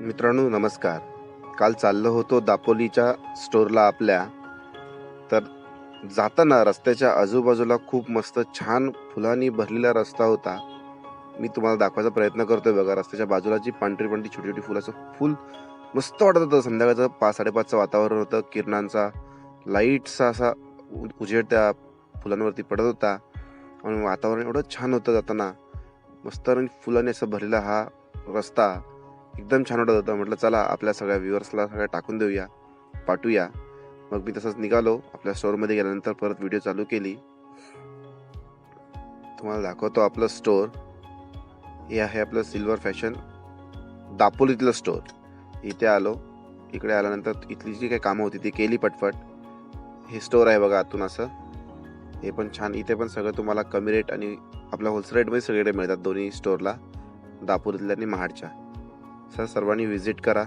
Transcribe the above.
मित्रांनो नमस्कार. काल चाललो होतो दापोलीच्या स्टोअरला आपल्या. तर जाताना रस्त्याच्या आजूबाजूला खूप मस्त छान फुलांनी भरलेला रस्ता होता. मी तुम्हाला दाखवायचा प्रयत्न करतोय बघा. रस्त्याच्या बाजूला जी पांढरी पांढरी छोटी छोटी फुलाचं फुल मस्त वाटत होतं. संध्याकाळचं 5-5:30चं वातावरण होतं. किरणांचा लाईटसा असा उजेड त्या फुलांवरती पडत होता आणि वातावरण एवढं छान होतं. जाताना मस्त आणि फुलांनी असं भरलेला हा रस्ता एकदम छान वाटत होता. म्हटलं चला आपल्या सगळ्या व्ह्युअर्सला सगळ्या टाकून देऊया, पाठवूया. मग मी तसंच निघालो. आपल्या स्टोअरमध्ये गेल्यानंतर परत व्हिडिओ चालू केली. तुम्हाला दाखवतो आपलं स्टोअर. हे आहे आपलं सिल्वर फॅशन दापोलीतलं स्टोअर. इथे आलो. इकडे आल्यानंतर इथली जी काही कामं होती ती केली पटपट. हे स्टोअर आहे बघा आतून असं. हे पण छान. इथे पण सगळं तुम्हाला कमी रेट आणि आपल्या होलसेल रेटमध्ये सगळीकडे मिळतात दोन्ही स्टोअरला, दापोलीतल्या आणि महाडच्या. सर सर्वांनी व्हिजिट करा.